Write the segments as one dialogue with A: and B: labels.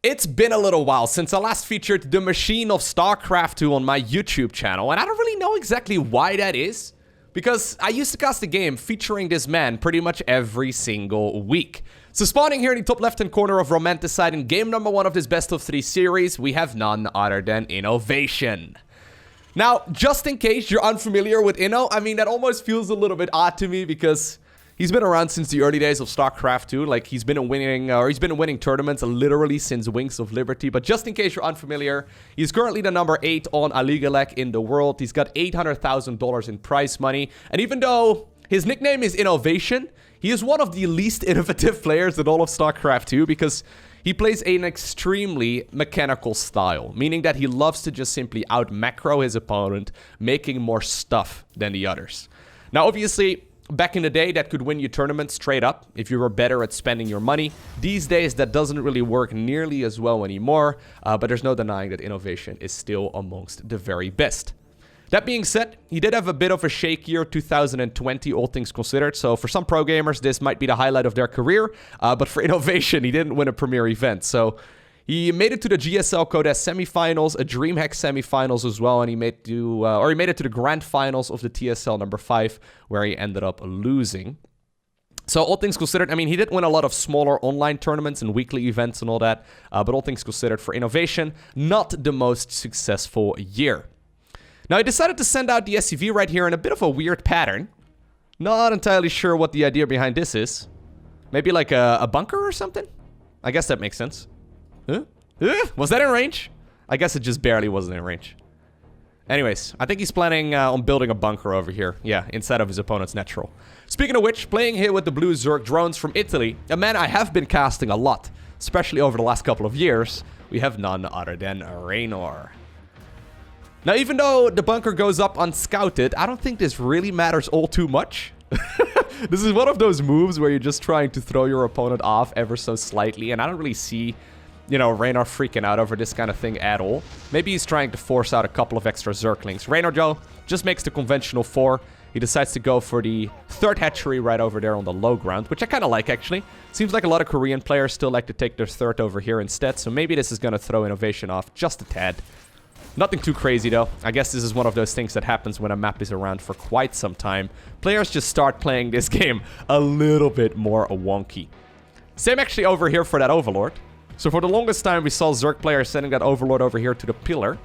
A: It's been a little while since I last featured the machine of StarCraft 2 on my YouTube channel, and I don't really know exactly why that is, because I used to cast a game featuring this man pretty much every single week. So spawning here in the top left-hand corner of Romanticide in game number 1 of this best of 3 series, we have none other than INnoVation. Now, just in case you're unfamiliar with Inno, I mean, that almost feels a little bit odd to me because he's been around since the early days of StarCraft 2. Like, he's been winning tournaments literally since Wings of Liberty. But just in case you're unfamiliar, he's currently the number 8 on Aligalek in the world. He's got $800,000 in prize money. And even though his nickname is INnoVation, he is one of the least innovative players in all of StarCraft 2 because he plays an extremely mechanical style, meaning that he loves to just simply out-macro his opponent, making more stuff than the others. Now, obviously, back in the day, that could win you tournaments straight up if you were better at spending your money. These days, that doesn't really work nearly as well anymore, but there's no denying that INnoVation is still amongst the very best. That being said, he did have a bit of a shake year 2020, all things considered. So for some pro gamers, this might be the highlight of their career. But for INnoVation, he didn't win a premier event. So he made it to the GSL Codes semifinals, a DreamHack semifinals as well, and he made it to the grand finals of the TSL number 5, where he ended up losing. So all things considered, I mean, he did win a lot of smaller online tournaments and weekly events and all that. But all things considered, for INnoVation, not the most successful year. Now, I decided to send out the SCV right here in a bit of a weird pattern. Not entirely sure what the idea behind this is. Maybe like a bunker or something? I guess that makes sense. Huh? Was that in range? I guess it just barely wasn't in range. Anyways, I think he's planning on building a bunker over here. Yeah, inside of his opponent's natural. Speaking of which, playing here with the blue Zerg drones from Italy, a man I have been casting a lot, especially over the last couple of years, we have none other than Reynor. Now, even though the bunker goes up unscouted, I don't think this really matters all too much. This is one of those moves where you're just trying to throw your opponent off ever so slightly, and I don't really see, you know, Reynor freaking out over this kind of thing at all. Maybe he's trying to force out a couple of extra Zerglings. Reynor, though, just makes the conventional 4. He decides to go for the 3rd hatchery right over there on the low ground, which I kind of like, actually. Seems like a lot of Korean players still like to take their 3rd over here instead, so maybe this is going to throw INnoVation off just a tad. Nothing too crazy, though. I guess this is one of those things that happens when a map is around for quite some time. Players just start playing this game a little bit more wonky. Same actually over here for that Overlord. So for the longest time, we saw Zerg players sending that Overlord over here to the pillar.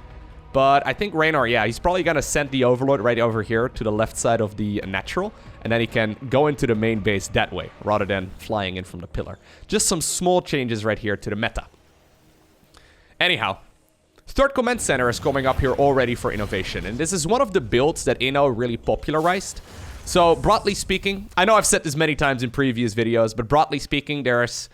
A: But I think Reynor, yeah, he's probably going to send the Overlord right over here to the left side of the natural. And then he can go into the main base that way, rather than flying in from the pillar. Just some small changes right here to the meta. Anyhow, 3rd Command Center is coming up here already for INnoVation, and this is one of the builds that Inno really popularized. So, broadly speaking, I know I've said this many times in previous videos, but broadly speaking, there's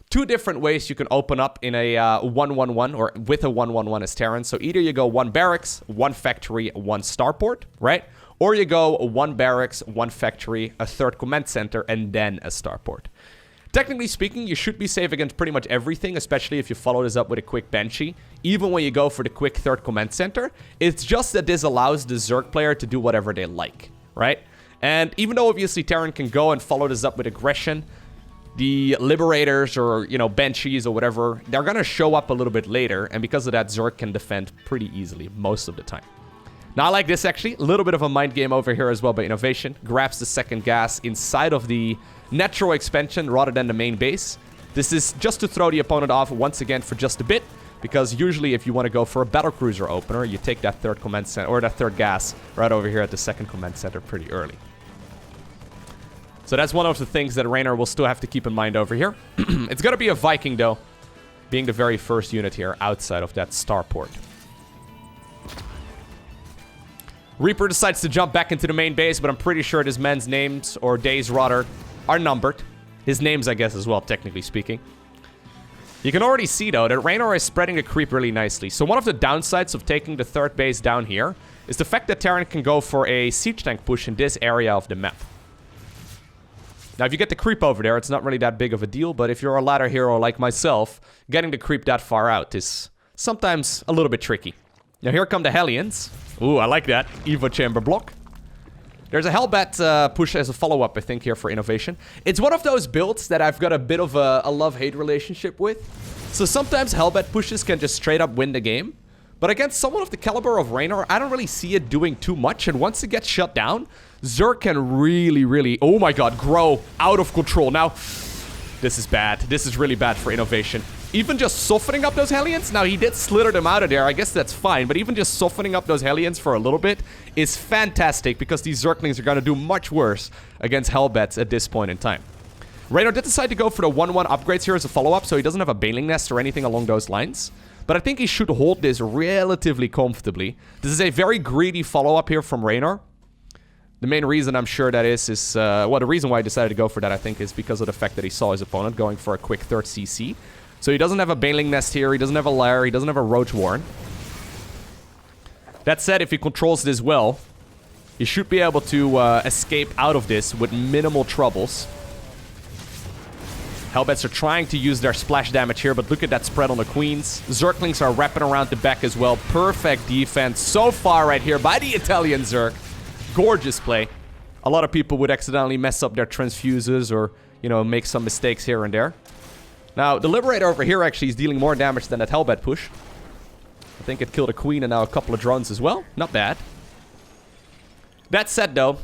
A: 2 different ways you can open up in a 1-1-1, or with a 1-1-1 as Terran. So either you go 1 barracks, 1 factory, 1 starport, right? Or you go 1 barracks, 1 factory, a 3rd Command Center, and then a starport. Technically speaking, you should be safe against pretty much everything, especially if you follow this up with a quick Banshee. Even when you go for the quick 3rd Command Center, it's just that this allows the Zerg player to do whatever they like, right? And even though obviously Terran can go and follow this up with aggression, the Liberators or, you know, Banshees or whatever, they're gonna show up a little bit later, and because of that, Zerg can defend pretty easily most of the time. Now, I like this, actually. A little bit of a mind game over here as well by INnoVation. Grabs the 2nd gas inside of the natural expansion rather than the main base. This is just to throw the opponent off once again for just a bit, because usually if you want to go for a battlecruiser opener, you take that 3rd command center, or that 3rd gas right over here at the 2nd command center pretty early. So that's one of the things that Reynor will still have to keep in mind over here. It's going to be a Viking, though, being the very first unit here outside of that starport. Reaper decides to jump back into the main base, but I'm pretty sure this man's names, or days rather, are numbered. His names, I guess, as well, technically speaking. You can already see, though, that Reynor is spreading the creep really nicely. So one of the downsides of taking the 3rd base down here is the fact that Terran can go for a siege tank push in this area of the map. Now, if you get the creep over there, it's not really that big of a deal, but if you're a ladder hero like myself, getting the creep that far out is sometimes a little bit tricky. Now, here come the Hellions. Ooh, I like that. Evo chamber block. There's a Hellbat push as a follow-up, I think, here for INnoVation. It's one of those builds that I've got a bit of a love-hate relationship with. So sometimes Hellbat pushes can just straight up win the game. But against someone of the caliber of Reynor, I don't really see it doing too much. And once it gets shut down, Zerk can really, oh my god, grow out of control. Now, this is bad. This is really bad for INnoVation. Even just softening up those Hellions, now he did slither them out of there, I guess that's fine, but even just softening up those Hellions for a little bit is fantastic because these Zerglings are going to do much worse against Hellbats at this point in time. Reynor did decide to go for the 1-1 upgrades here as a follow-up, so he doesn't have a Baneling Nest or anything along those lines. But I think he should hold this relatively comfortably. This is a very greedy follow-up here from Reynor. The main reason I'm sure that is well, the reason why I decided to go for that, I think, is because of the fact that he saw his opponent going for a quick third CC. So he doesn't have a Baneling Nest here, he doesn't have a Lair, he doesn't have a Roach Warren. That said, if he controls this well, he should be able to escape out of this with minimal troubles. Hellbats are trying to use their splash damage here, but look at that spread on the Queens. Zerglings are wrapping around the back as well. Perfect defense so far right here by the Italian Zerg. Gorgeous play. A lot of people would accidentally mess up their transfuses or, you know, make some mistakes here and there. Now, the Liberator over here actually is dealing more damage than that Hellbat push. I think it killed a Queen and now a couple of drones as well. Not bad. That said, though,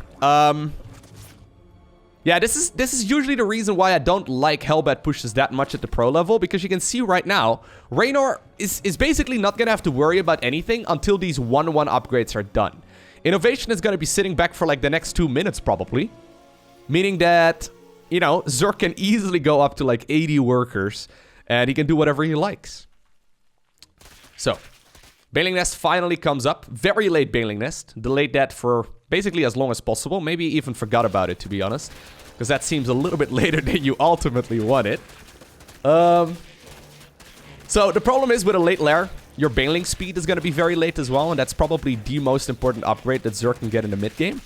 A: yeah, this is usually the reason why I don't like Hellbat pushes that much at the pro level, because you can see right now, Reynor is basically not going to have to worry about anything until these 1-1 upgrades are done. INnoVation is going to be sitting back for like the next 2 minutes probably, meaning that, you know, Zerk can easily go up to like 80 workers, and he can do whatever he likes. So, Baneling Nest finally comes up. Very late Baneling Nest. Delayed that for basically as long as possible. Maybe even forgot about it, to be honest. Because that seems a little bit later than you ultimately want it. So, the problem is with a late Lair, your Baneling speed is going to be very late as well, and that's probably the most important upgrade that Zerk can get in the mid-game.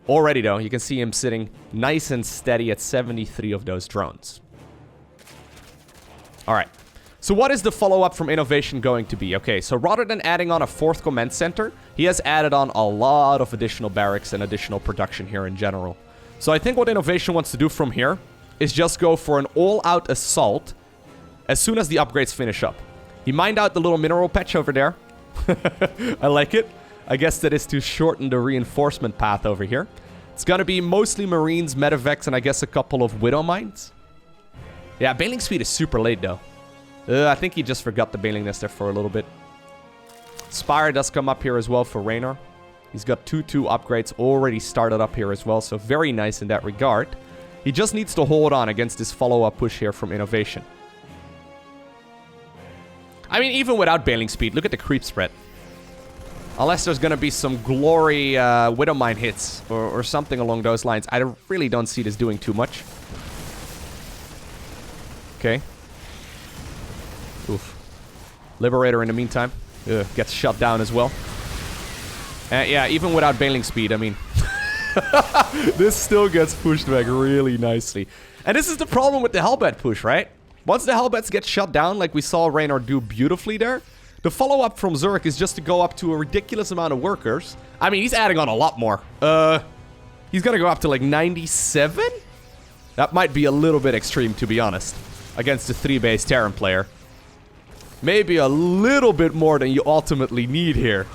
A: Already, though, you can see him sitting nice and steady at 73 of those drones. Alright. So what is the follow-up from INnoVation going to be? Okay, so rather than adding on a 4th command center, he has added on a lot of additional barracks and additional production here in general. So I think what INnoVation wants to do from here is just go for an all-out assault as soon as the upgrades finish up. He mined out the little mineral patch over there. I like it. I guess that is to shorten the reinforcement path over here. It's gonna be mostly Marines, Medivacs, and I guess a couple of Widow Mines. Yeah, Baneling speed is super late, though. I think he just forgot the Baneling Nest there for a little bit. Spire does come up here as well for Reynor. He's got 2-2 upgrades already started up here as well, so very nice in that regard. He just needs to hold on against this follow-up push here from INnoVation. I mean, even without Baneling speed, look at the creep spread. Unless there's gonna be some glory Widowmine hits or something along those lines, I really don't see this doing too much. Okay. Oof. Liberator in the meantime gets shut down as well. Yeah, even without Baneling speed, I mean, this still gets pushed back really nicely. And this is the problem with the Hellbat push, right? Once the Hellbats get shut down, like we saw Reynor do beautifully there, the follow-up from Zerk is just to go up to a ridiculous amount of workers. I mean, he's adding on a lot more. He's gonna go up to like 97? That might be a little bit extreme, to be honest, against a 3-base Terran player. Maybe a little bit more than you ultimately need here.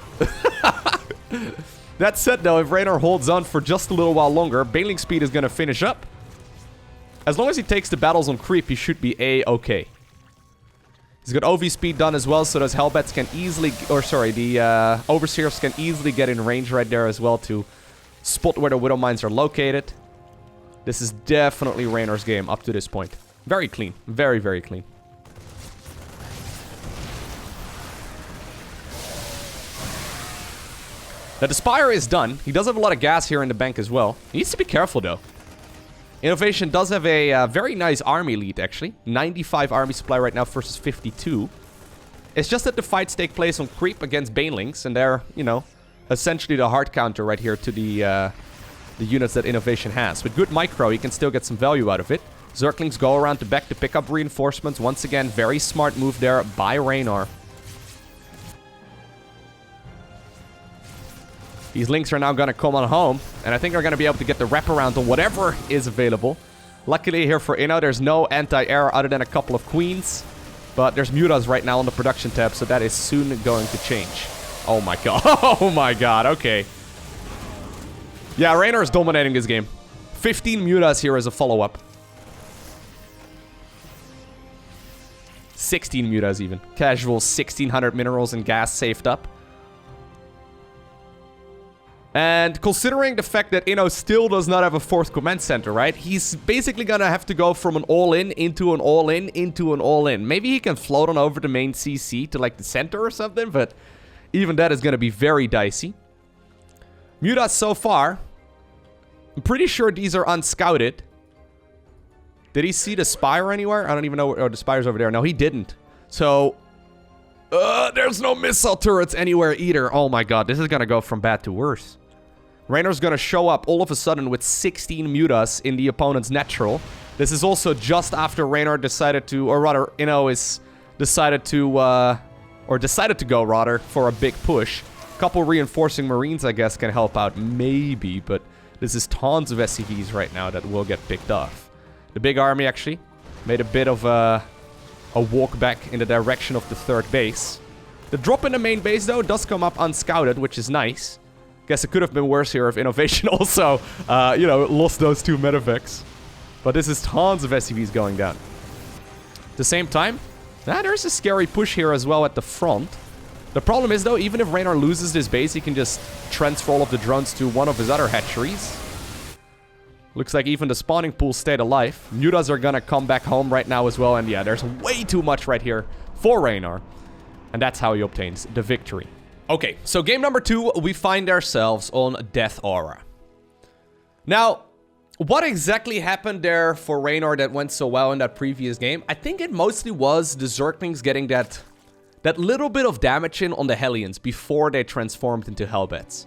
A: That said, though, if Reynor holds on for just a little while longer, Baneling speed is gonna finish up. As long as he takes the battles on creep, he should be A-okay. He's got OV speed done as well, so those Hellbats can easily... Or, sorry, the Overseers can easily get in range right there as well to spot where the Widow Mines are located. This is definitely Reynor's game up to this point. Very clean. Very, very clean. Now, the Spire is done. He does have a lot of gas here in the bank as well. He needs to be careful, though. INnoVation does have a very nice army lead, actually. 95 army supply right now versus 52. It's just that the fights take place on creep against Banelings, and they're, you know, essentially the hard counter right here to the units that INnoVation has. With good micro, he can still get some value out of it. Zerglings go around the back to pick up reinforcements. Once again, very smart move there by Reynor. These links are now going to come on home, and I think they're going to be able to get the wraparound on whatever is available. Luckily here for Inno, there's no anti-air other than a couple of queens. But there's mutas right now on the production tab, so that is soon going to change. Oh my god. Oh my god, okay. Yeah, Reynor is dominating this game. 15 mutas here as a follow-up. 16 mutas even. Casual 1600 minerals and gas saved up. And considering the fact that Inno still does not have a 4th command center, right? He's basically gonna have to go from an all-in into an all-in into an all-in. Maybe he can float on over the main CC to like the center or something, but even that is gonna be very dicey. Mutas so far, I'm pretty sure these are unscouted. Did he see the Spire anywhere? I don't even know. Oh, the Spire's over there. No, he didn't. So, there's no missile turrets anywhere either. Oh my god, this is gonna go from bad to worse. Reynor's gonna show up all of a sudden with 16 mutas in the opponent's natural. This is also just after Reynor decided to, or rather, Inno is decided to go, rather, for a big push. A couple reinforcing Marines, I guess, can help out, maybe, but this is tons of SCVs right now that will get picked off. The big army, actually, made a bit of a walk back in the direction of the 3rd base. The drop in the main base, though, does come up unscouted, which is nice. Guess it could have been worse here if INnoVation also, you know, lost those 2 medevacs. But this is tons of SCVs going down. At the same time, there's a scary push here as well at the front. The problem is, though, even if Reynor loses this base, he can just transfer all of the drones to one of his other hatcheries. Looks like even the spawning pool stayed alive. Mutas are gonna come back home right now as well. And yeah, there's way too much right here for Reynor. And that's how he obtains the victory. Okay, so game number 2, we find ourselves on Deathaura. Now, what exactly happened there for Reynor that went so well in that previous game? I think it mostly was the Zerglings getting that little bit of damage in on the Hellions before they transformed into Hellbats.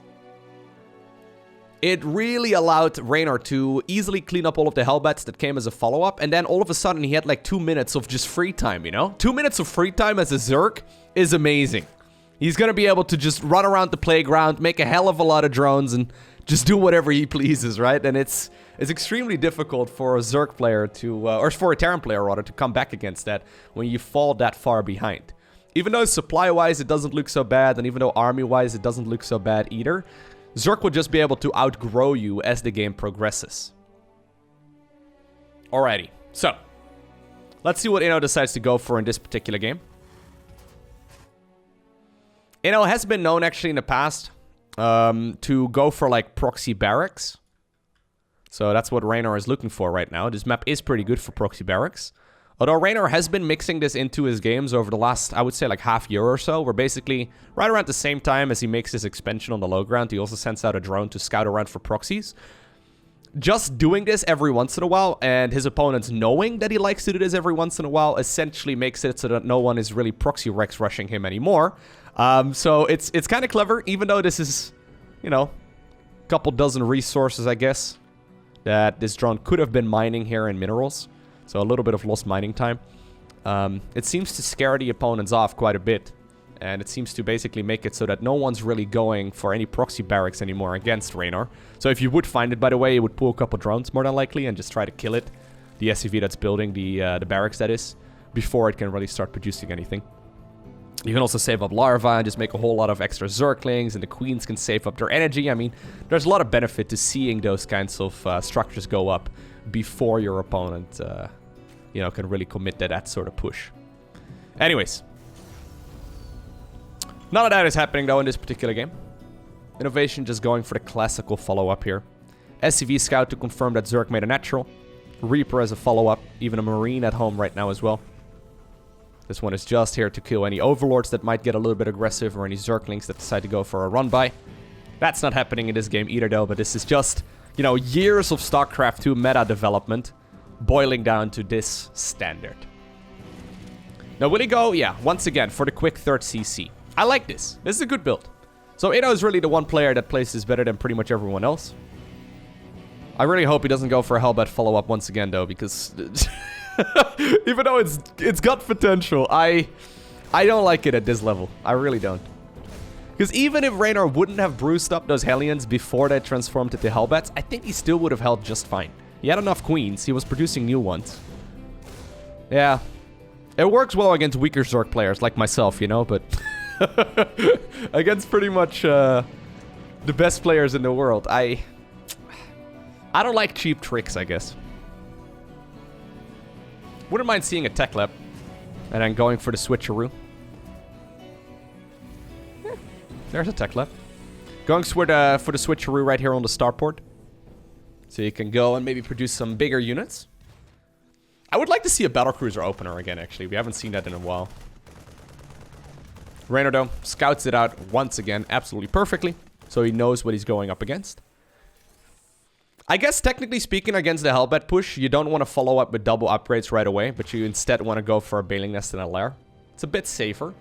A: It really allowed Reynor to easily clean up all of the Hellbats that came as a follow-up, and then all of a sudden he had like 2 minutes of just free time, you know? 2 minutes of free time as a Zerg is amazing. He's gonna be able to just run around the playground, make a hell of a lot of drones, and just do whatever he pleases, right? And it's extremely difficult for a Zerg player to, or for a Terran player rather, to come back against that when you fall that far behind. Even though supply-wise it doesn't look so bad, and even though army-wise it doesn't look so bad either, Zerg will just be able to outgrow you as the game progresses. Alrighty, so let's see what Inno decides to go for in this particular game. Inno has been known actually in the past to go for like proxy barracks. So that's what Reynor is looking for right now. This map is pretty good for proxy barracks. Although Reynor has been mixing this into his games over the last, I would say, like half year or so, where basically right around the same time as he makes his expansion on the low ground, he also sends out a drone to scout around for proxies. Just doing this every once in a while, and his opponents knowing that he likes to do this every once in a while, essentially makes it so that no one is really proxy Rex rushing him anymore. So it's kind of clever, even though this is, you know, a couple dozen resources, I guess, that this drone could have been mining here in minerals. So a little bit of lost mining time. It seems to scare the opponents off quite a bit. And it seems to basically make it so that no one's really going for any proxy barracks anymore against Reynor. So if you would find it, by the way, you would pull a couple drones more than likely and just try to kill it. The SCV that's building the barracks, that is, before it can really start producing anything. You can also save up larvae and just make a whole lot of extra Zerglings, and the queens can save up their energy. I mean, there's a lot of benefit to seeing those kinds of structures go up before your opponent, you know, can really commit to that sort of push. Anyways. None of that is happening, though, in this particular game. INnoVation just going for the classical follow-up here. SCV Scout to confirm that Zerg made a natural. Reaper as a follow-up. Even a Marine at home right now as well. This one is just here to kill any Overlords that might get a little bit aggressive, or any Zerglings that decide to go for a run-by. That's not happening in this game either, though, but this is just, you know, years of StarCraft 2 meta development boiling down to this standard. Now, will he go? Yeah, once again, for the quick 3rd CC. I like this. This is a good build. So Inno is really the one player that plays this better than pretty much everyone else. I really hope he doesn't go for a Hellbat follow-up once again, though, because even though it's got potential, I don't like it at this level. I really don't. Because even if Reynor wouldn't have bruised up those Hellions before they transformed into Hellbats, I think he still would have held just fine. He had enough queens. He was producing new ones. Yeah. It works well against weaker Zerg players like myself, you know, but... against pretty much the best players in the world, I don't like cheap tricks, I guess. Wouldn't mind seeing a tech lab. And then going for the switcheroo. Yeah, there's a tech lab. Going for the switcheroo right here on the starport. So you can go and maybe produce some bigger units. I would like to see a battlecruiser opener again, actually. We haven't seen that in a while. Reynor, though, scouts it out once again absolutely perfectly. So he knows what he's going up against. I guess, technically speaking, against the Hellbat push, you don't want to follow up with double upgrades right away, but you instead want to go for a Baling Nest and a Lair. It's a bit safer.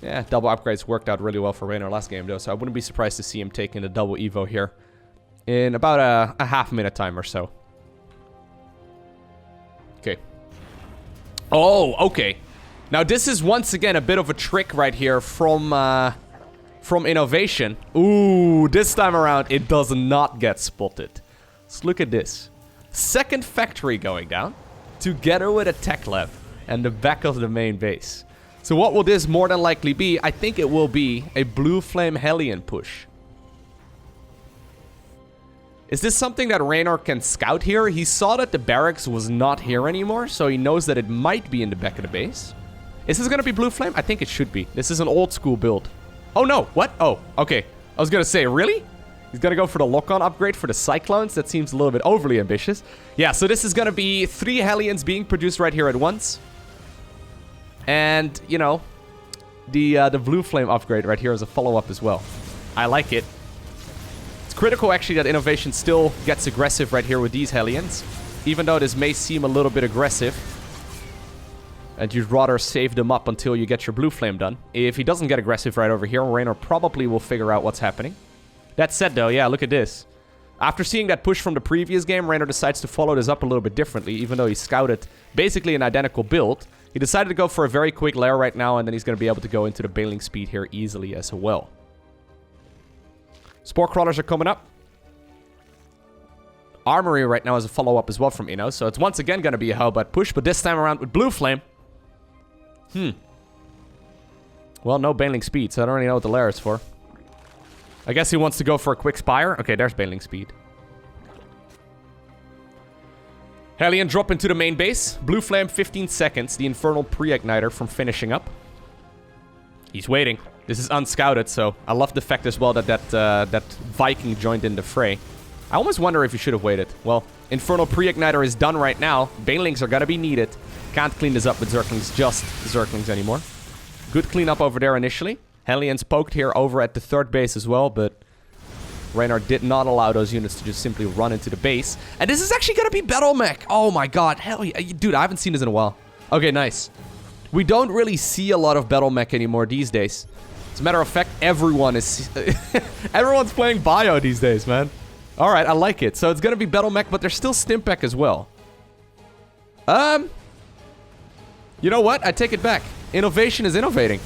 A: Yeah, double upgrades worked out really well for Reynor last game, though, so I wouldn't be surprised to see him taking the double Evo here in about a half-minute time or so. Okay. Oh, okay. Now, this is once again a bit of a trick right here from INnoVation. Ooh, this time around, it does not get spotted. Let's look at this. Second factory going down, together with a tech lab and the back of the main base. So what will this more than likely be? I think it will be a Blue Flame Hellion push. Is this something that Reynor can scout here? He saw that the barracks was not here anymore, so he knows that it might be in the back of the base. Is this going to be Blue Flame? I think it should be. This is an old school build. Oh, no. What? Oh, okay. I was going to say, really? He's going to go for the lock-on upgrade for the Cyclones? That seems a little bit overly ambitious. Yeah, so this is going to be 3 Hellions being produced right here at once. And, you know, the Blue Flame upgrade right here is a follow-up as well. I like it. It's critical, actually, that INnoVation still gets aggressive right here with these Hellions. Even though this may seem a little bit aggressive. And you'd rather save them up until you get your Blue Flame done. If he doesn't get aggressive right over here, Reynor probably will figure out what's happening. That said, though, yeah, look at this. After seeing that push from the previous game, Reynor decides to follow this up a little bit differently, even though he scouted basically an identical build. He decided to go for a very quick lair right now, and then he's going to be able to go into the Baling speed here easily as well. Spore Crawlers are coming up. Armory right now is a follow-up as well from Inno, so it's once again going to be a Hellbat push, but this time around with Blue Flame. Well, no Baling speed, so I don't really know what the lair is for. I guess he wants to go for a quick Spire. Okay, there's Baling speed. Hellion drop into the main base. Blue Flame, 15 seconds. The Infernal Pre-Igniter from finishing up. He's waiting. This is unscouted, so I love the fact as well that that Viking joined in the fray. I almost wonder if he should have waited. Well, Infernal Pre-Igniter is done right now. Banelings are gonna be needed. Can't clean this up with Zerglings, just Zerglings anymore. Good cleanup over there initially. Hellions poked here over at the third base as well, but Reynor did not allow those units to just simply run into the base. And this is actually gonna be Battle Mech. Oh my god, hell yeah. Dude, I haven't seen this in a while. Okay, nice. We don't really see a lot of Battle Mech anymore these days. As a matter of fact, everyone is... everyone's playing Bio these days, man. Alright, I like it. So it's gonna be Battle Mech, but there's still Stimpech as well. You know what? I take it back. INnoVation is innovating.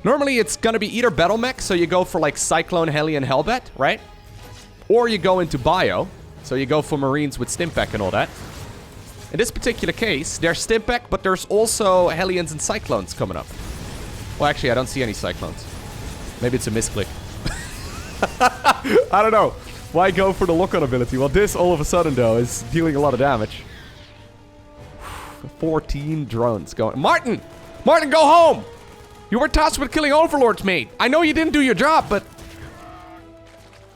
A: Normally, it's gonna be either Battle Mech, so you go for like Cyclone, Hellion, Hellbat, right? Or you go into Bio, so you go for Marines with Stimpech and all that. In this particular case, there's Stimpech, but there's also Hellions and Cyclones coming up. Well, actually, I don't see any Cyclones. Maybe it's a misclick. I don't know. Why go for the lock-on ability? Well, this, all of a sudden, though, is dealing a lot of damage. 14 drones going. Martin! Martin, go home! You were tasked with killing overlords, mate. I know you didn't do your job, but...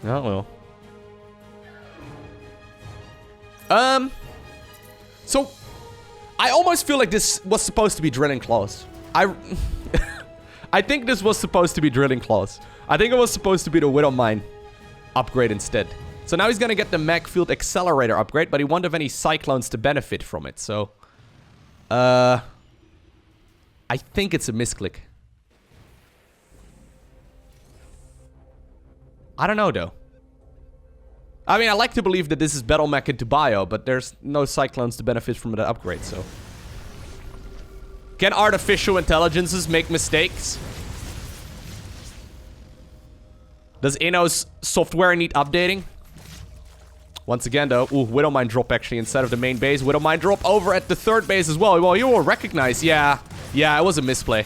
A: Oh, well. So, I almost feel like this was supposed to be Drilling Claws. I think this was supposed to be Drilling Claws. I think it was supposed to be the Widowmine upgrade instead. So now he's gonna get the Mag Field Accelerator upgrade, but he won't have any Cyclones to benefit from it, so... I think it's a misclick. I don't know, though. I mean, I like to believe that this is Battle Mech into Bio, but there's no Cyclones to benefit from that upgrade, so... Can artificial intelligences make mistakes? Does Inno's software need updating? Once again, though, ooh, Widowmine drop actually instead of the main base. Widowmine drop over at the third base as well. Well, you will recognize, yeah, it was a misplay.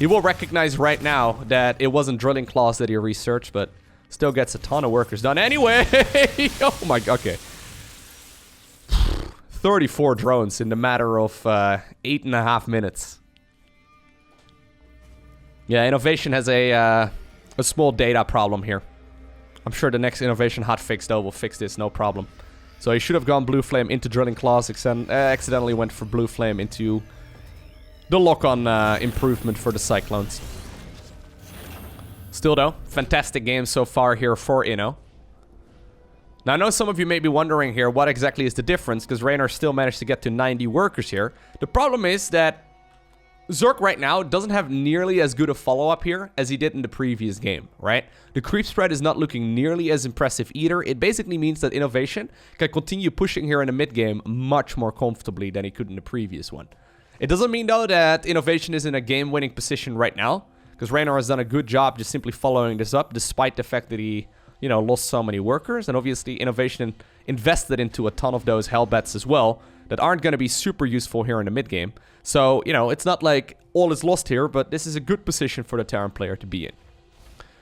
A: You will recognize right now that it wasn't drilling claws that he researched, but still gets a ton of workers done anyway. Oh my god, okay. 34 drones in the matter of 8.5 minutes. Yeah, INnoVation has a small data problem here. I'm sure the next INnoVation hotfix, though, will fix this, no problem. So he should have gone Blue Flame into Drilling Claws, accidentally went for Blue Flame into the lock-on improvement for the Cyclones. Still, though, fantastic game so far here for Inno. Now, I know some of you may be wondering here what exactly is the difference, because Reynor still managed to get to 90 workers here. The problem is that Zerk right now doesn't have nearly as good a follow-up here as he did in the previous game, right? The creep spread is not looking nearly as impressive either. It basically means that INnoVation can continue pushing here in the mid-game much more comfortably than he could in the previous one. It doesn't mean, though, that INnoVation is in a game-winning position right now, because Reynor has done a good job just simply following this up, despite the fact that he, you know, lost so many workers. And obviously, INnoVation invested into a ton of those Hellbats as well that aren't going to be super useful here in the mid-game. So, you know, it's not like all is lost here, but this is a good position for the Terran player to be in.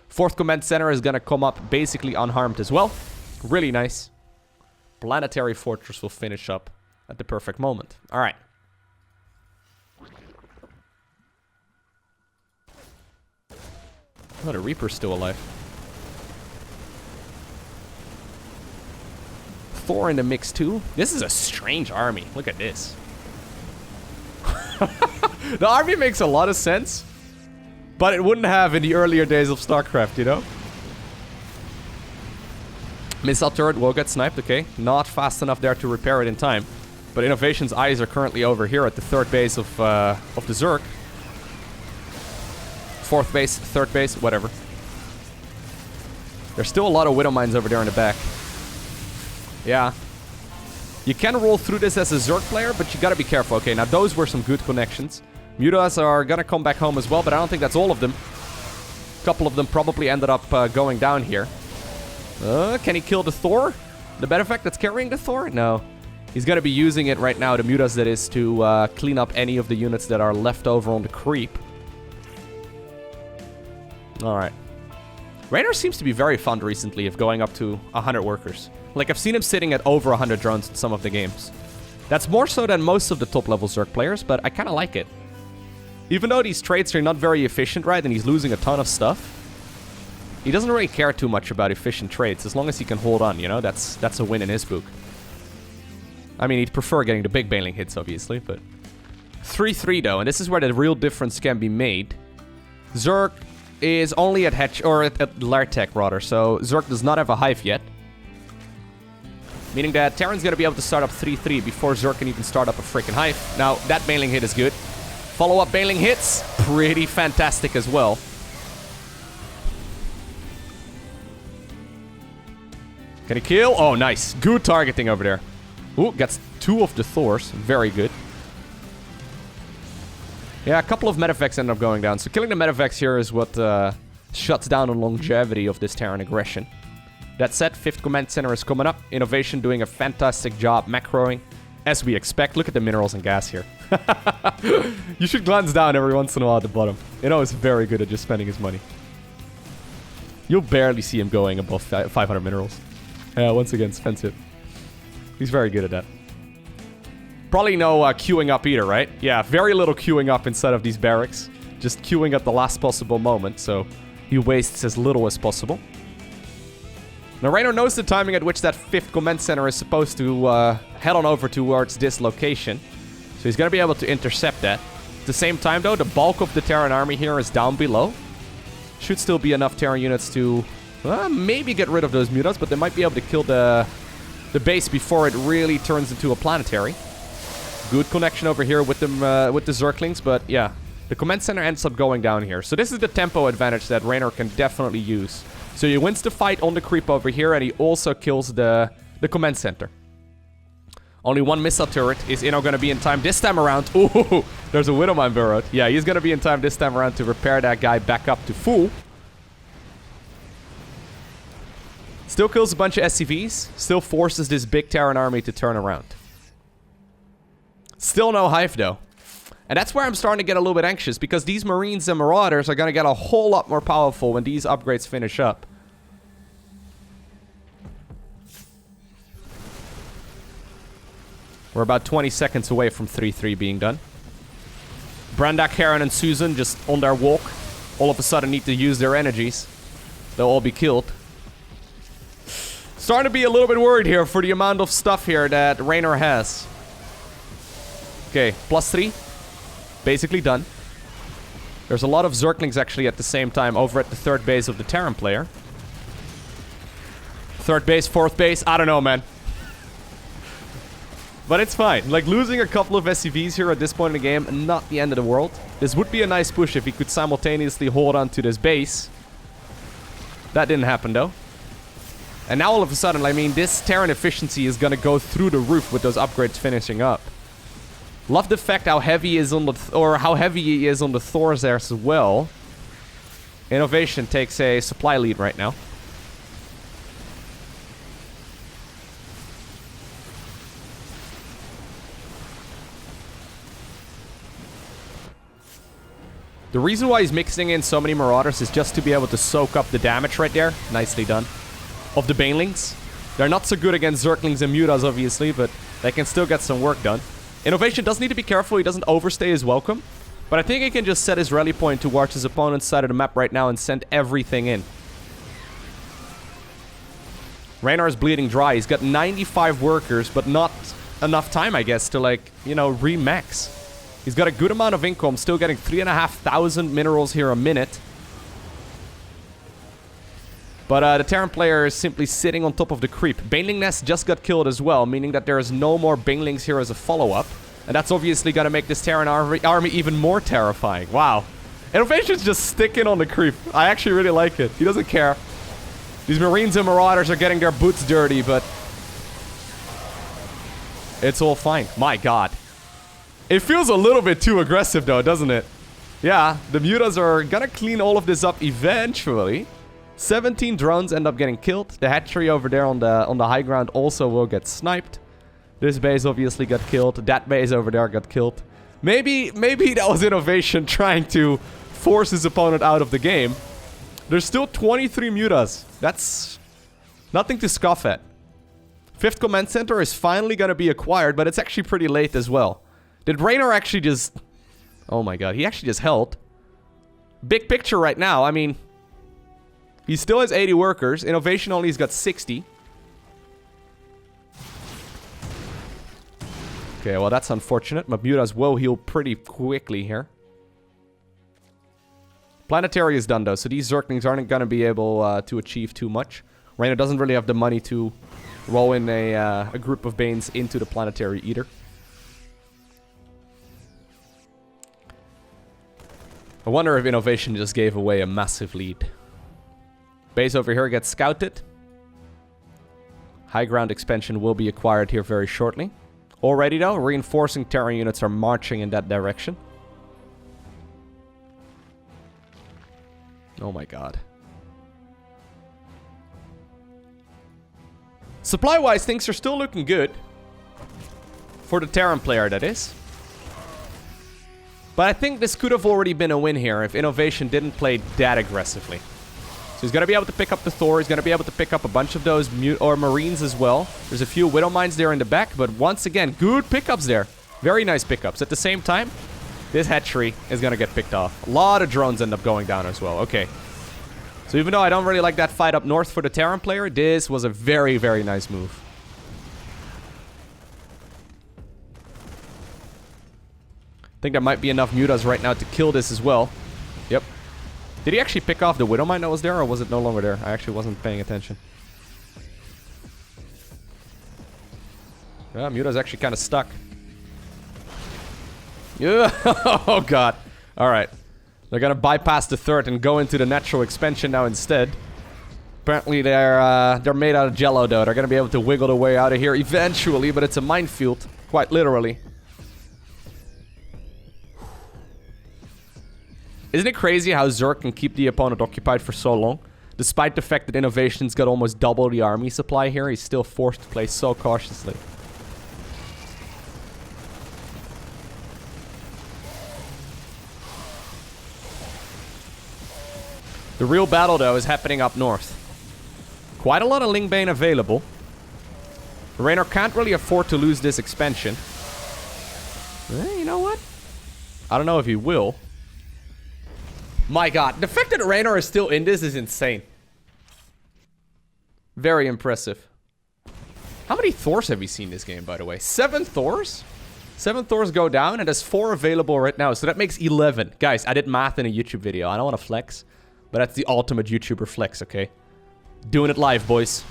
A: Fourth command center is going to come up basically unharmed as well. Really nice. Planetary Fortress will finish up at the perfect moment. All right. Oh, the Reaper's still alive. Thor in the mix too. This is a strange army. Look at this. The army makes a lot of sense, but it wouldn't have in the earlier days of StarCraft, you know? Missile turret will get sniped, okay. Not fast enough there to repair it in time. But INnoVation's eyes are currently over here at the third base of the Zerg. Fourth base, third base, whatever. There's still a lot of Widow Mines over there in the back. Yeah. You can roll through this as a Zerg player, but you gotta be careful. Okay, now those were some good connections. Mutas are gonna come back home as well, but I don't think that's all of them. A couple of them probably ended up going down here. Can he kill the Thor? The Benefact that's carrying the Thor? No. He's gonna be using it right now, the Mutas that is, to clean up any of the units that are left over on the creep. Alright. Reynor seems to be very fond recently of going up to 100 workers. Like, I've seen him sitting at over 100 drones in some of the games. That's more so than most of the top-level Zerg players, but I kind of like it. Even though these traits are not very efficient, right, and he's losing a ton of stuff, he doesn't really care too much about efficient traits, as long as he can hold on, you know? That's a win in his book. I mean, he'd prefer getting the big bailing hits, obviously, but... 3-3, though, and this is where the real difference can be made. Zerg is only at Hatch, or at Lartech, rather, so Zerg does not have a Hive yet. Meaning that Terran's gonna be able to start up 3-3 before Zerg can even start up a freaking Hive. Now, that bailing hit is good. Follow-up bailing hits, pretty fantastic as well. Can he kill? Oh, nice. Good targeting over there. Ooh, gets 2 of the Thors. Very good. Yeah, a couple of Medivacs end up going down. So killing the Medivacs here is what shuts down the longevity of this Terran aggression. That said, 5th Command Center is coming up. INnoVation doing a fantastic job macroing, as we expect. Look at the minerals and gas here. You should glance down every once in a while at the bottom. Inno is very good at just spending his money. You'll barely see him going above 500 minerals. Once again, spends it. He's very good at that. Probably no queuing up either, right? Yeah, very little queuing up inside of these barracks. Just queuing at the last possible moment, so he wastes as little as possible. Now, Reynor knows the timing at which that 5th Command Center is supposed to head on over towards this location. So he's going to be able to intercept that. At the same time, though, the bulk of the Terran army here is down below. Should still be enough Terran units to maybe get rid of those Mutas, but they might be able to kill the base before it really turns into a planetary. Good connection over here with them with the Zerglings, but yeah, the Command Center ends up going down here. So this is the tempo advantage that Reynor can definitely use. So he wins the fight on the creep over here, and he also kills the Command Center. Only one missile turret. Is Inno going to be in time this time around? Ooh, there's a Widowmine burrowed. Yeah, he's going to be in time this time around to repair that guy back up to full. Still kills a bunch of SCVs. Still forces this big Terran army to turn around. Still no Hive, though. And that's where I'm starting to get a little bit anxious, because these Marines and Marauders are going to get a whole lot more powerful when these upgrades finish up. We're about 20 seconds away from 3-3 being done. Brandak, Heron, and Susan just on their walk all of a sudden need to use their energies. They'll all be killed. Starting to be a little bit worried here for the amount of stuff here that Reynor has. Okay, +3. Basically done. There's a lot of Zerglings actually at the same time over at the third base of the Terran player. Third base, fourth base, I don't know, man. But it's fine. Like, losing a couple of SCVs here at this point in the game, not the end of the world. This would be a nice push if he could simultaneously hold on to this base. That didn't happen, though. And now all of a sudden, I mean, this Terran efficiency is gonna go through the roof with those upgrades finishing up. Love the fact how heavy he is on the how heavy he is on the Thors there as well. INnoVation takes a supply lead right now. The reason why he's mixing in so many Marauders is just to be able to soak up the damage right there. Nicely done. Of the Banelings. They're not so good against Zerglings and Mutas, obviously, but they can still get some work done. INnoVation does need to be careful. He doesn't overstay his welcome. But I think he can just set his rally point towards his opponent's side of the map right now and send everything in. Reynor is bleeding dry. He's got 95 workers, but not enough time, I guess, to, like, you know, re-max. He's got a good amount of income, still getting 3,500 minerals here a minute. But the Terran player is simply sitting on top of the creep. Baneling Nest just got killed as well, meaning that there is no more Banelings here as a follow-up. And that's obviously going to make this Terran army even more terrifying. Wow. INnoVation's just sticking on the creep. I actually really like it. He doesn't care. These Marines and Marauders are getting their boots dirty, but it's all fine. My god. It feels a little bit too aggressive though, doesn't it? Yeah, the Mutas are gonna clean all of this up eventually. 17 drones end up getting killed. The hatchery over there on the high ground also will get sniped. This base obviously got killed. That base over there got killed. Maybe that was INnoVation trying to force his opponent out of the game. There's still 23 Mutas. That's nothing to scoff at. 5th command center is finally gonna be acquired, but it's actually pretty late as well. Did Reynor actually just... Oh my god, he actually just held. Big picture right now, I mean... He still has 80 workers. INnoVation only has got 60. Okay, well that's unfortunate. Mutas will heal pretty quickly here. Planetary is done though, so these Zerglings aren't going to be able to achieve too much. Reynor doesn't really have the money to roll in a group of Banes into the Planetary either. I wonder if INnoVation just gave away a massive lead. Base over here gets scouted. High ground expansion will be acquired here very shortly. Already though, reinforcing Terran units are marching in that direction. Oh my god. Supply-wise, things are still looking good. For the Terran player, that is. But I think this could have already been a win here if INnoVation didn't play that aggressively. So he's going to be able to pick up the Thor. He's going to be able to pick up a bunch of those Marines as well. There's a few Widow Mines there in the back. But once again, good pickups there. Very nice pickups. At the same time, this hatchery is going to get picked off. A lot of drones end up going down as well. Okay. So even though I don't really like that fight up north for the Terran player, this was a very, very nice move. I think there might be enough Mutas right now to kill this as well. Yep. Did he actually pick off the Widow Mine that was there, or was it no longer there? I actually wasn't paying attention. Yeah, Muta's actually kind of stuck. Yeah. Oh god. Alright. They're gonna bypass the third and go into the natural expansion now instead. Apparently they're made out of jello though. They're gonna be able to wiggle their way out of here eventually, but it's a minefield, quite literally. Isn't it crazy how Zerg can keep the opponent occupied for so long? Despite the fact that INnoVation's got almost double the army supply here, he's still forced to play so cautiously. The real battle though is happening up north. Quite a lot of Lingbane available. Reynor can't really afford to lose this expansion. You know what? I don't know if he will. My god, the fact that Reynor is still in this is insane. Very impressive. How many Thors have we seen this game, by the way? 7 Thors? 7 Thors go down, and there's 4 available right now, so that makes 11. Guys, I did math in a YouTube video. I don't want to flex, but that's the ultimate YouTuber flex, okay? Doing it live, boys.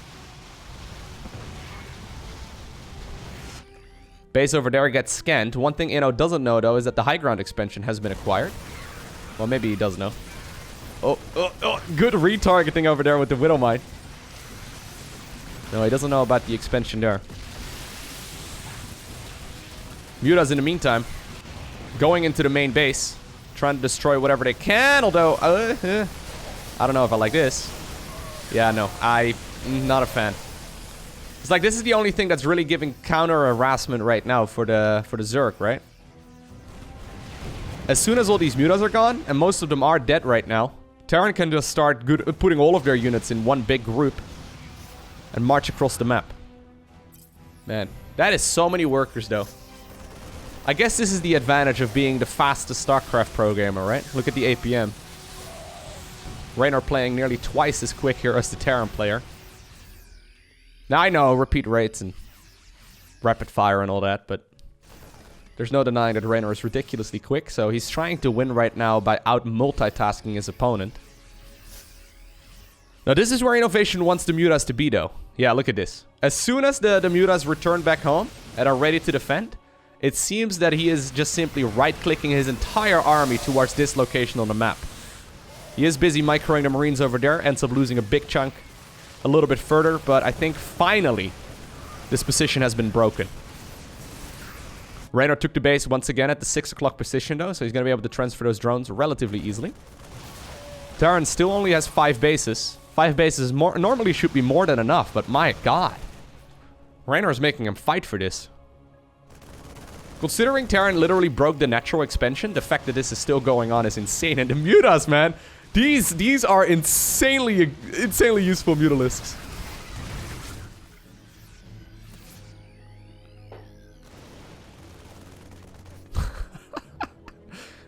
A: Base over there gets scanned. One thing Inno doesn't know, though, is that the high ground expansion has been acquired. Well, maybe he does know. Oh, good retargeting over there with the Widow Mine. No, he doesn't know about the expansion there. Mutas, in the meantime, going into the main base, trying to destroy whatever they can, although, I don't know if I like this. Yeah, no, I'm not a fan. It's like, this is the only thing that's really giving counter-harassment right now for the Zerg, right? As soon as all these Mutas are gone, and most of them are dead right now, Terran can just start putting all of their units in one big group and march across the map. Man, that is so many workers, though. I guess this is the advantage of being the fastest StarCraft pro gamer, right? Look at the APM. Reynor playing nearly twice as quick here as the Terran player. Now, I know, repeat rates and rapid fire and all that, but there's no denying that Reynor is ridiculously quick, so he's trying to win right now by out-multitasking his opponent. Now, this is where INnoVation wants the Mutas to be, though. Yeah, look at this. As soon as the Mutas return back home and are ready to defend, it seems that he is just simply right-clicking his entire army towards this location on the map. He is busy microing the Marines over there, ends up losing a big chunk a little bit further, but I think finally this position has been broken. Reynor took the base once again at the 6 o'clock position, though, so he's going to be able to transfer those drones relatively easily. Terran still only has 5 bases. 5 bases normally should be more than enough, but my god. Reynor is making him fight for this. Considering Terran literally broke the natural expansion, the fact that this is still going on is insane. And the Mutas, man, these are insanely useful Mutalisks.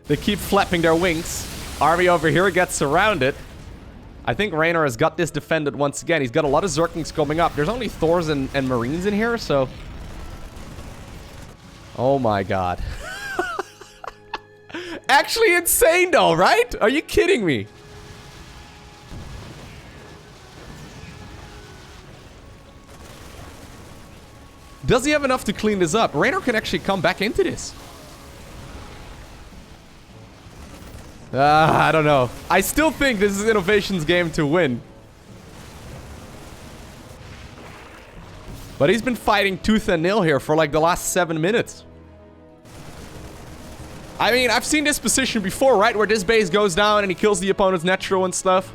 A: They keep flapping their wings. Army over here gets surrounded. I think Reynor has got this defended once again. He's got a lot of Zerglings coming up. There's only Thors and Marines in here, so... Oh my god. Actually insane though, right? Are you kidding me? Does he have enough to clean this up? Reynor can actually come back into this. I don't know. I still think this is INnoVation's game to win. But he's been fighting tooth and nail here for like the last 7 minutes. I mean, I've seen this position before, right? Where this base goes down and he kills the opponent's natural and stuff.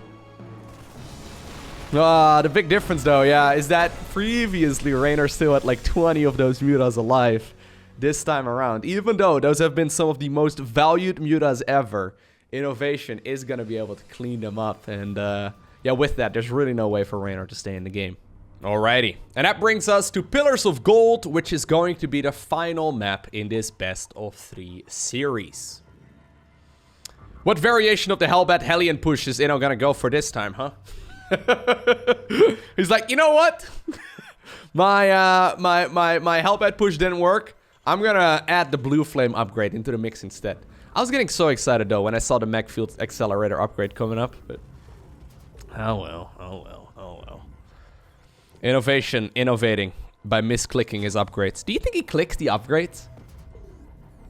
A: The big difference though, yeah, is that previously Reynor still had like 20 of those Mutas alive this time around. Even though those have been some of the most valued Mutas ever, INnoVation is going to be able to clean them up. And yeah, with that, there's really no way for Reynor to stay in the game. Alrighty, and that brings us to Pillars of Gold, which is going to be the final map in this best of 3 series. What variation of the Hellbat Hellion push is Inno gonna go for this time, huh? He's like, you know what? my Hellbat push didn't work. I'm gonna add the Blue Flame upgrade into the mix instead. I was getting so excited though when I saw the Magfield Accelerator upgrade coming up, but oh well, oh well, oh well. INnoVation innovating by misclicking his upgrades. Do you think he clicks the upgrades?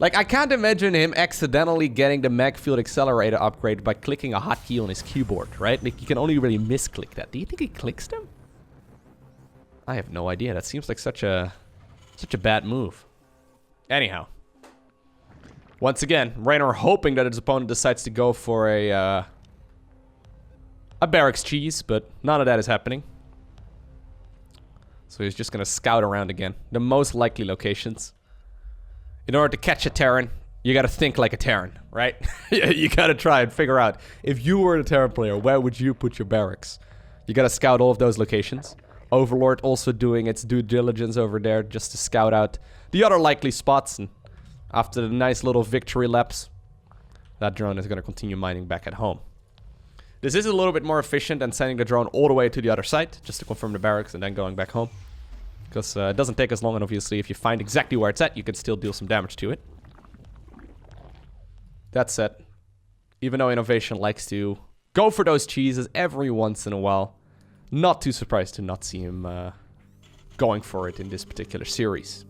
A: Like, I can't imagine him accidentally getting the mag field accelerator upgrade by clicking a hotkey on his keyboard, right? Like, you can only really misclick that. Do you think he clicks them? I have no idea. That seems like such a bad move. Anyhow. Once again, Reynor hoping that his opponent decides to go for a barracks cheese, but none of that is happening. So he's just gonna scout around again. The most likely locations. In order to catch a Terran, you gotta think like a Terran, right? You gotta try and figure out, if you were a Terran player, where would you put your barracks? You gotta scout all of those locations. Overlord also doing its due diligence over there just to scout out the other likely spots. And after the nice little victory laps, that drone is gonna continue mining back at home. This is a little bit more efficient than sending the drone all the way to the other side, just to confirm the barracks and then going back home. Because it doesn't take as long, and obviously if you find exactly where it's at, you can still deal some damage to it. That said, even though INnoVation likes to go for those cheeses every once in a while, not too surprised to not see him going for it in this particular series.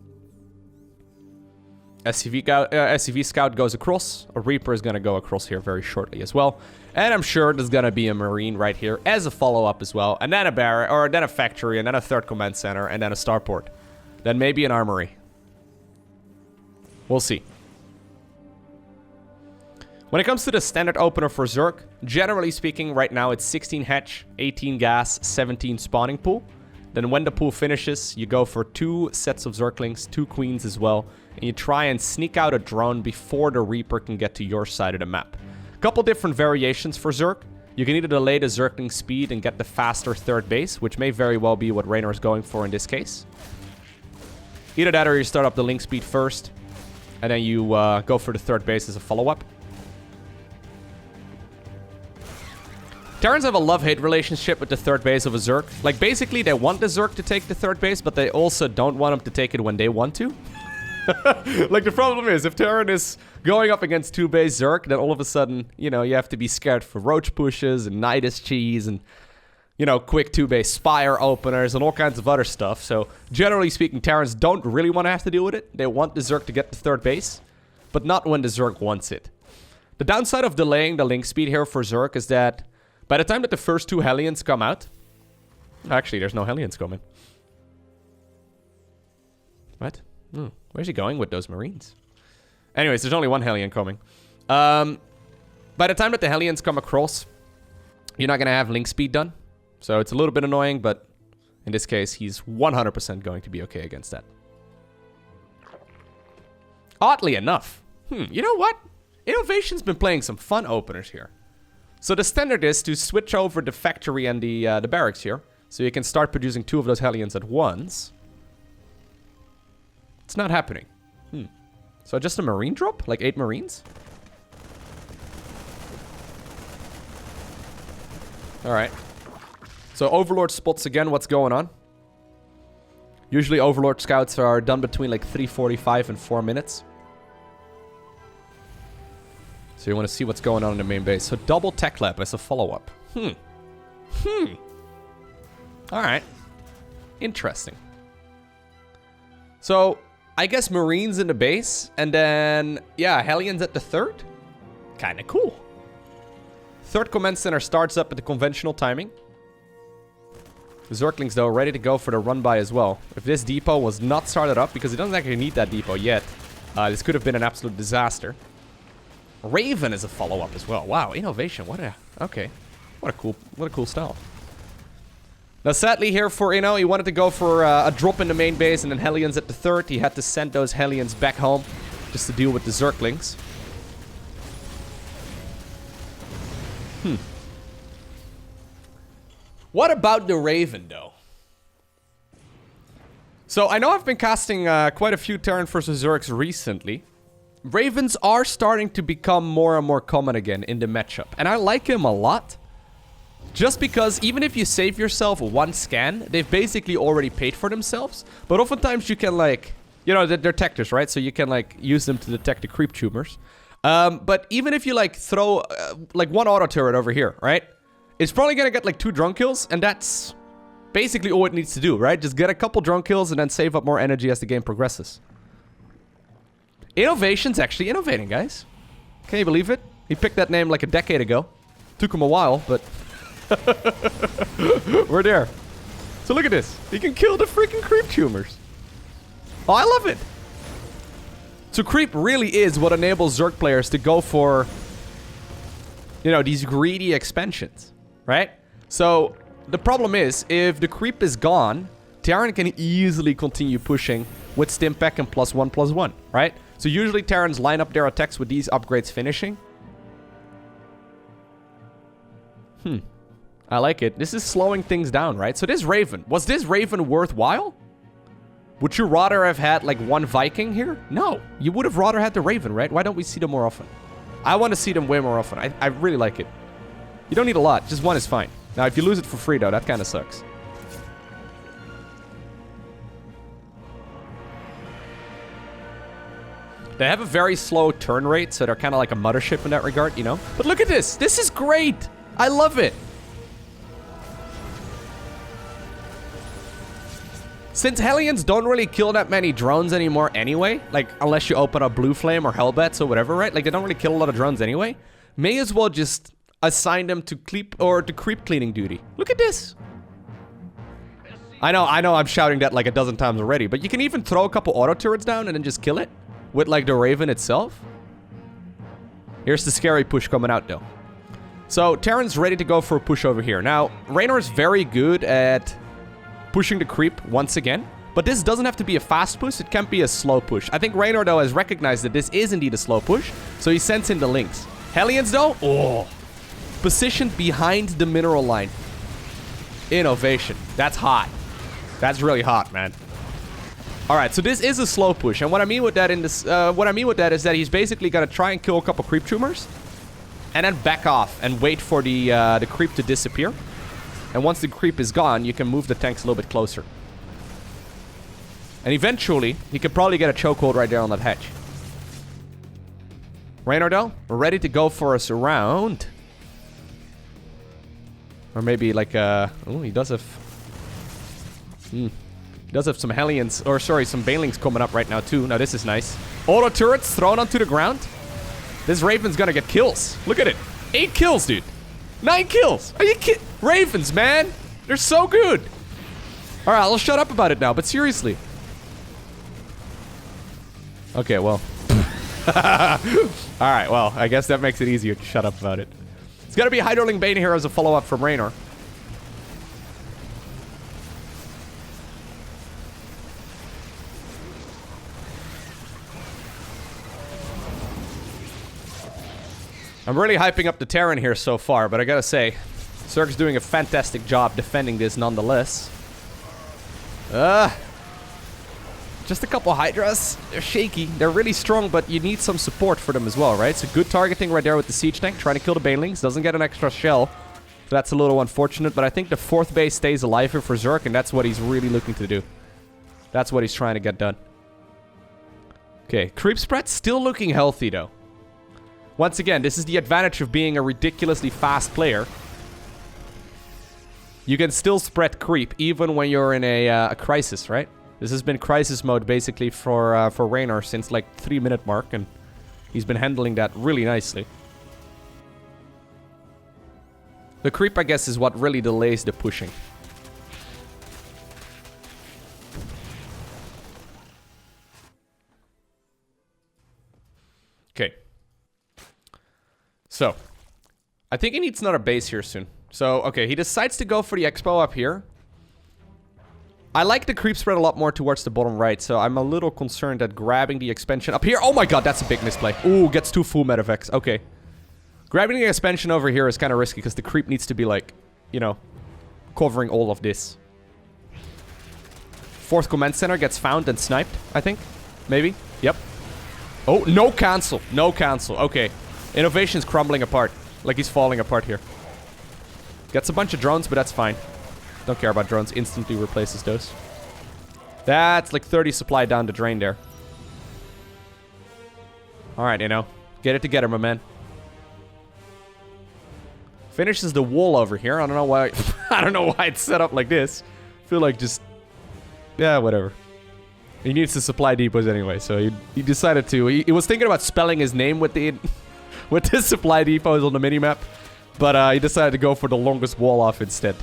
A: SCV Scout goes across. A Reaper is going to go across here very shortly as well. And I'm sure there's going to be a Marine right here as a follow-up as well. And then a barrack, or then a factory, and then a third command center, and then a starport. Then maybe an armory. We'll see. When it comes to the standard opener for Zerg, generally speaking, right now it's 16 hatch, 18 gas, 17 spawning pool. Then when the pool finishes, you go for 2 sets of Zerglings, 2 queens as well, and you try and sneak out a drone before the Reaper can get to your side of the map. Couple different variations for Zerg. You can either delay the Zergling speed and get the faster third base, which may very well be what Reynor is going for in this case. Either that or you start up the link speed first, and then you go for the third base as a follow-up. Terrans have a love-hate relationship with the third base of a Zerg. Like, basically, they want the Zerg to take the third base, but they also don't want him to take it when they want to. Like, the problem is, if Terran is going up against 2-base Zerg, then all of a sudden, you know, you have to be scared for roach pushes and Nidus cheese and, you know, quick 2-base Spire openers and all kinds of other stuff. So, generally speaking, Terrans don't really want to have to deal with it. They want the Zerg to get the third base, but not when the Zerg wants it. The downside of delaying the link speed here for Zerg is that by the time that the first 2 Hellions come out... Actually, there's no Hellions coming. What? Where's he going with those Marines? Anyways, there's only 1 Hellion coming. By the time that the Hellions come across, you're not going to have link speed done. So it's a little bit annoying, but in this case, he's 100% going to be okay against that. Oddly enough. You know what? INnoVation's been playing some fun openers here. So the standard is to switch over the factory and the barracks here. So you can start producing 2 of those Hellions at once. It's not happening. So just a Marine drop? Like 8 Marines? Alright. So Overlord spots again what's going on. Usually Overlord scouts are done between like 3:45 and 4 minutes. So you want to see what's going on in the main base. So double tech lab as a follow-up. Alright. Interesting. So, I guess Marines in the base, and then, yeah, Hellions at the third? Kinda cool. Third command center starts up at the conventional timing. Zerglings, though, ready to go for the run-by as well. If this depot was not started up, because it doesn't actually need that depot yet, this could have been an absolute disaster. Raven is a follow-up as well. Wow, INnoVation, what a... Okay. What a cool style. Now, sadly here for Inno, he wanted to go for a drop in the main base and then Hellions at the third. He had to send those Hellions back home just to deal with the Zerglings. What about the Raven, though? So, I know I've been casting quite a few Terran versus Zergs recently. Ravens are starting to become more and more common again in the matchup. And I like him a lot. Just because even if you save yourself 1 scan, they've basically already paid for themselves. But oftentimes you can, like, you know, they're detectors, right? So you can, like, use them to detect the creep tumors. But even if you, like, throw, like, 1 auto turret over here, right? It's probably gonna get, like, 2 drone kills, and that's basically all it needs to do, right? Just get a couple drone kills and then save up more energy as the game progresses. INnoVation's actually innovating, guys. Can you believe it? He picked that name like a decade ago. Took him a while, but... we're there. So look at this. He can kill the freaking creep tumors. Oh, I love it. So creep really is what enables Zerg players to go for, you know, these greedy expansions, right? So the problem is, if the creep is gone, Terran can easily continue pushing with Stimpack and +1/+1, right? So usually Terrans line up their attacks with these upgrades finishing. I like it. This is slowing things down, right? So this Raven, was this Raven worthwhile? Would you rather have had like one Viking here? No, you would have rather had the Raven, right? Why don't we see them more often? I want to see them way more often. I really like it. You don't need a lot, just one is fine. Now if you lose it for free though, that kind of sucks. They have a very slow turn rate, so they're kind of like a mothership in that regard, you know? But look at this. This is great. I love it. Since Hellions don't really kill that many drones anymore anyway, like unless you open up Blue Flame or Hellbats or whatever, right? Like they don't really kill a lot of drones anyway. May as well just assign them to creep cleaning duty. Look at this. I know I'm shouting that like a dozen times already, but you can even throw a couple auto turrets down and then just kill it with like the Raven itself. Here's the scary push coming out though. So Terran's ready to go for a push over here. Now, Reynor's very good at pushing the creep once again, but this doesn't have to be a fast push, it can be a slow push. I think Reynor though has recognized that this is indeed a slow push, so he sends in the links. Hellions though, oh, positioned behind the mineral line. INnoVation, that's hot. That's really hot, man. All right, so this is a slow push, and what I mean with that is that he's basically gonna try and kill a couple creep tumors, and then back off and wait for the creep to disappear. And once the creep is gone, you can move the tanks a little bit closer. And eventually, he could probably get a chokehold right there on that hedge. Reynor though, we're ready to go for a surround. Or maybe like a... Oh, he does have... He does have some Hellions, or sorry, some Banelings coming up right now too. Now this is nice. Auto turrets thrown onto the ground. This Raven's gonna get kills. Look at it. 8 kills, dude. 9 kills. Are you kidding? Ravens, man. They're so good. All right, I'll shut up about it now, but seriously. Okay, well. All right, well, I guess that makes it easier to shut up about it. It's gonna be Hydroling Bane here as a follow-up from Reynor. I'm really hyping up the Terran here so far, but I gotta say, Zerg's doing a fantastic job defending this nonetheless. Just a couple Hydras. They're shaky. They're really strong, but you need some support for them as well, right? So good targeting right there with the Siege Tank, trying to kill the Banelings. Doesn't get an extra shell, so that's a little unfortunate, but I think the 4th base stays alive here for Zerg, and that's what he's really looking to do. That's what he's trying to get done. Okay, creep spread still looking healthy, though. Once again, this is the advantage of being a ridiculously fast player. You can still spread creep even when you're in a crisis, right? This has been crisis mode basically for Reynor since like 3-minute mark, and he's been handling that really nicely. The creep, I guess, is what really delays the pushing. Okay. So, I think he needs another base here soon. So, okay, he decides to go for the expo up here. I like the creep spread a lot more towards the bottom right, so I'm a little concerned that grabbing the expansion up here... Oh my god, that's a big misplay. Ooh, gets 2 full medevacs. Okay. Grabbing the expansion over here is kind of risky, because the creep needs to be, like, you know, covering all of this. 4th command center gets found and sniped, I think. Maybe. Yep. Oh, no cancel. No cancel. Okay. INnoVation's crumbling apart. Like he's falling apart here. Gets a bunch of drones, but that's fine. Don't care about drones. Instantly replaces those. That's like 30 supply down the drain there. Alright, Inno. Get it together, my man. Finishes the wall over here. I don't know why... I don't know why it's set up like this. I feel like just... Yeah, whatever. He needs to supply depots anyway, so he decided to. He was thinking about spelling his name with the with his supply depots on the minimap, but he decided to go for the longest wall off instead.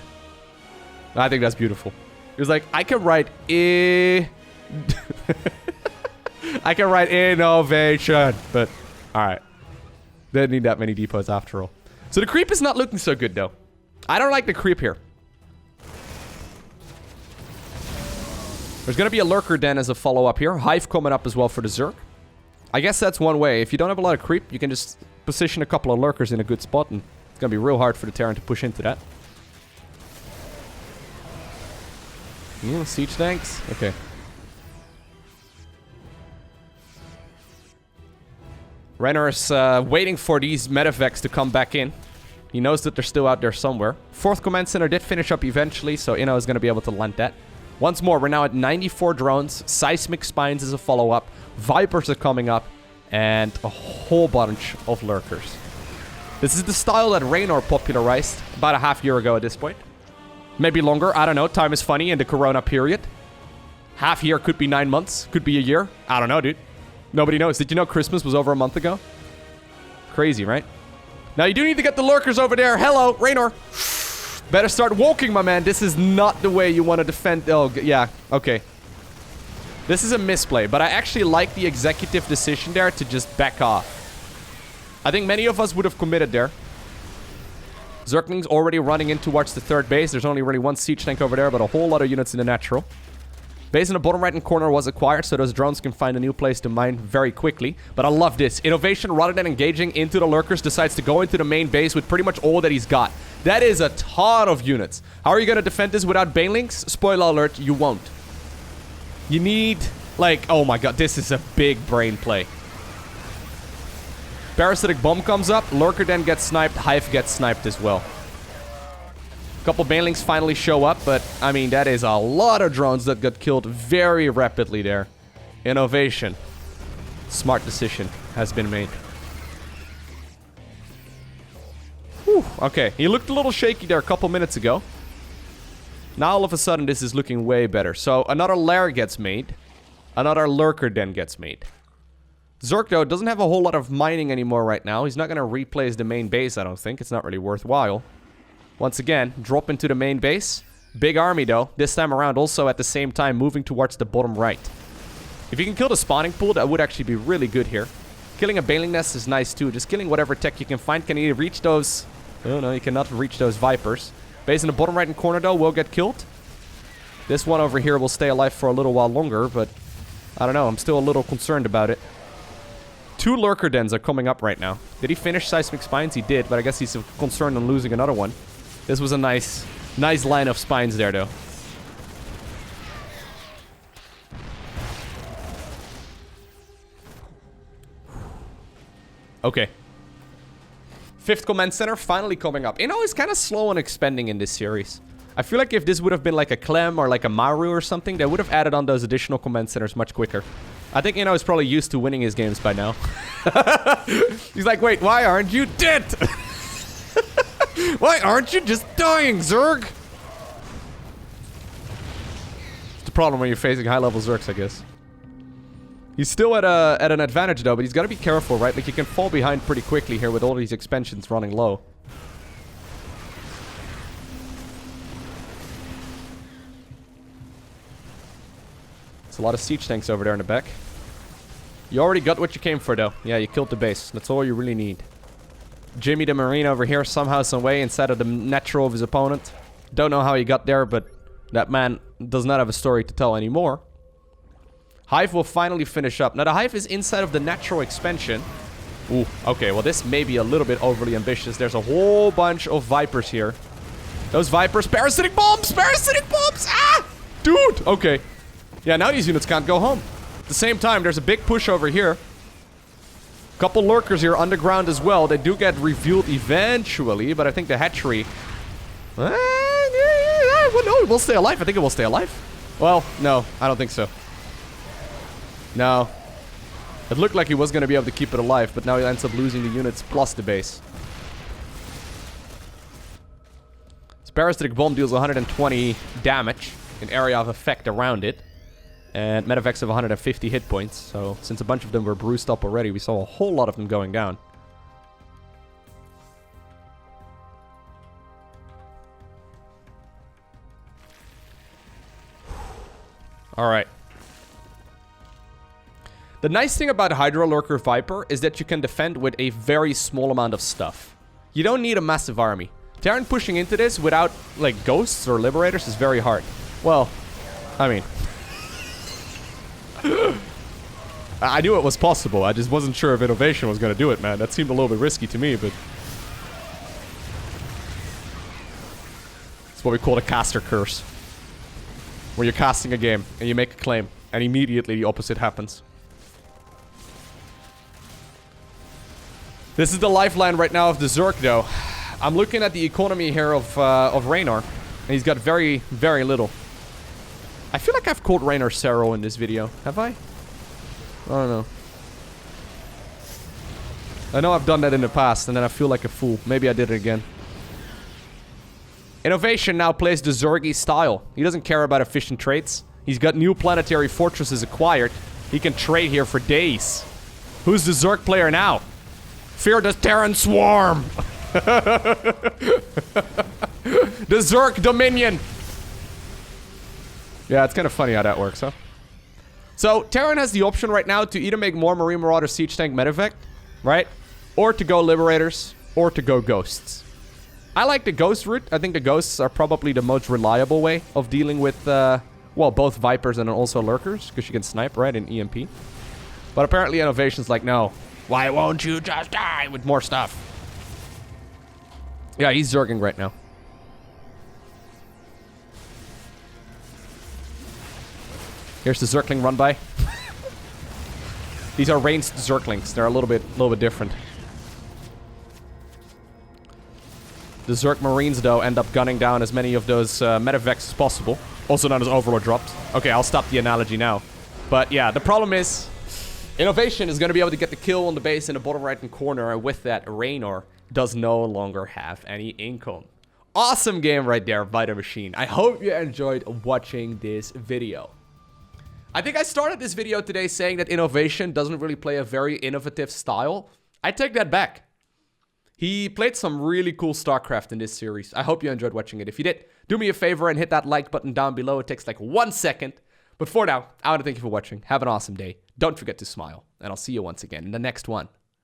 A: I think that's beautiful. He was like, I can write I can write INnoVation, but alright. Didn't need that many depots after all. So the creep is not looking so good though. I don't like the creep here. There's gonna be a lurker den as a follow-up here. Hive coming up as well for the Zerg. I guess that's one way. If you don't have a lot of creep, you can just position a couple of lurkers in a good spot, and it's gonna be real hard for the Terran to push into that. Yeah, siege tanks. Okay. Reynor's waiting for these medevacs to come back in. He knows that they're still out there somewhere. 4th command center did finish up eventually, so Inno is gonna be able to land that. Once more, we're now at 94 drones. Seismic spines is a follow-up. Vipers are coming up. And a whole bunch of lurkers. This is the style that Reynor popularized about a half year ago at this point. Maybe longer. I don't know. Time is funny in the corona period. Half year could be 9 months. Could be a year. I don't know, dude. Nobody knows. Did you know Christmas was over a month ago? Crazy, right? Now, you do need to get the lurkers over there. Hello, Reynor. Better start walking, my man. This is not the way you want to defend. Oh, yeah. Okay. This is a misplay, but I actually like the executive decision there to just back off. I think many of us would have committed there. Zergling's already running in towards the 3rd base. There's only really one siege tank over there, but a whole lot of units in the natural. Base in the bottom right-hand corner was acquired, so those drones can find a new place to mine very quickly. But I love this. INnoVation, rather than engaging into the lurkers, decides to go into the main base with pretty much all that he's got. That is a ton of units. How are you going to defend this without banelings? Spoiler alert, you won't. You need, like, oh my god, this is a big brain play. Parasitic bomb comes up, lurker then gets sniped, Hive gets sniped as well. Couple banelings finally show up, but I mean, that is a lot of drones that got killed very rapidly there. INnoVation. Smart decision has been made. Whew, okay, he looked a little shaky there a couple minutes ago. Now all of a sudden this is looking way better. So another lair gets made. Another lurker den gets made. Zerg though doesn't have a whole lot of mining anymore right now. He's not going to replace the main base, I don't think. It's not really worthwhile. Once again, drop into the main base. Big army though. This time around also at the same time moving towards the bottom right. If you can kill the spawning pool, that would actually be really good here. Killing a baneling nest is nice too. Just killing whatever tech you can find. Can he reach those? Oh no, you cannot reach those Vipers. Base in the bottom right-hand corner, though, will get killed. This one over here will stay alive for a little while longer, but I don't know. I'm still a little concerned about it. 2 lurker dens are coming up right now. Did he finish Seismic Spines? He did, but I guess he's concerned on losing another one. This was a nice line of spines there, though. Okay. 5th command center finally coming up. Inno is kind of slow on expanding in this series. I feel like if this would have been like a Clem or like a Maru or something, they would have added on those additional command centers much quicker. I think Inno is probably used to winning his games by now. He's like, wait, why aren't you dead? Why aren't you just dying, Zerg? It's the problem when you're facing high-level Zergs, I guess. He's still at an advantage, though, but he's got to be careful, right? Like, he can fall behind pretty quickly here with all these expansions running low. There's a lot of siege tanks over there in the back. You already got what you came for, though. Yeah, you killed the base. That's all you really need. Jimmy the Marine over here, somehow, some way, inside of the natural of his opponent. Don't know how he got there, but that man does not have a story to tell anymore. Hive will finally finish up. Now, the Hive is inside of the natural expansion. Ooh, okay, well, this may be a little bit overly ambitious. There's a whole bunch of Vipers here. Those Vipers, parasitic bombs! Parasitic bombs! Ah! Dude! Okay. Yeah, now these units can't go home. At the same time, there's a big push over here. Couple lurkers here underground as well. They do get revealed eventually, but I think the hatchery... well, no, it will stay alive. I think it will stay alive. Well, no, I don't think so. No. It looked like he was going to be able to keep it alive, but now he ends up losing the units plus the base. This parasitic bomb deals 120 damage in area of effect around it. And medevacs have 150 hit points. So since a bunch of them were bruised up already, we saw a whole lot of them going down. Alright. The nice thing about Hydra Lurker Viper is that you can defend with a very small amount of stuff. You don't need a massive army. Terran pushing into this without, like, ghosts or liberators is very hard. Well, I mean... I knew it was possible. I just wasn't sure if INnoVation was going to do it, man. That seemed a little bit risky to me, but... It's what we call a caster curse. Where you're casting a game, and you make a claim, and immediately the opposite happens. This is the lifeline right now of the Zerg, though. I'm looking at the economy here of Reynor, and he's got very, very little. I feel like I've called Reynor Cero in this video. Have I? I don't know. I know I've done that in the past, and then I feel like a fool. Maybe I did it again. INnoVation now plays the Zergy style. He doesn't care about efficient traits. He's got new planetary fortresses acquired. He can trade here for days. Who's the Zerg player now? Fear the Terran Swarm! The Zerg Dominion! Yeah, it's kind of funny how that works, huh? So, Terran has the option right now to either make more Marine Marauder Siege Tank Medevac, right? Or to go Liberators, or to go Ghosts. I like the Ghost route. I think the Ghosts are probably the most reliable way of dealing with, well, both Vipers and also Lurkers, because you can snipe, right, in EMP. But apparently INnoVation's like, no, why won't you just die with more stuff? Yeah, he's Zerging right now. Here's the Zergling run by. These are ranged Zerglings. They're a little bit different. The Zerg Marines, though, end up gunning down as many of those medevacs as possible. Also known as Overlord drops. Okay, I'll stop the analogy now. But yeah, the problem is... INnoVation is going to be able to get the kill on the base in the bottom right-hand corner, and with that, Reynor does no longer have any income. Awesome game right there by the machine. I hope you enjoyed watching this video. I think I started this video today saying that INnoVation doesn't really play a very innovative style. I take that back. He played some really cool StarCraft in this series. I hope you enjoyed watching it. If you did, do me a favor and hit that like button down below. It takes like 1 second. But for now, I want to thank you for watching. Have an awesome day. Don't forget to smile. And I'll see you once again in the next one.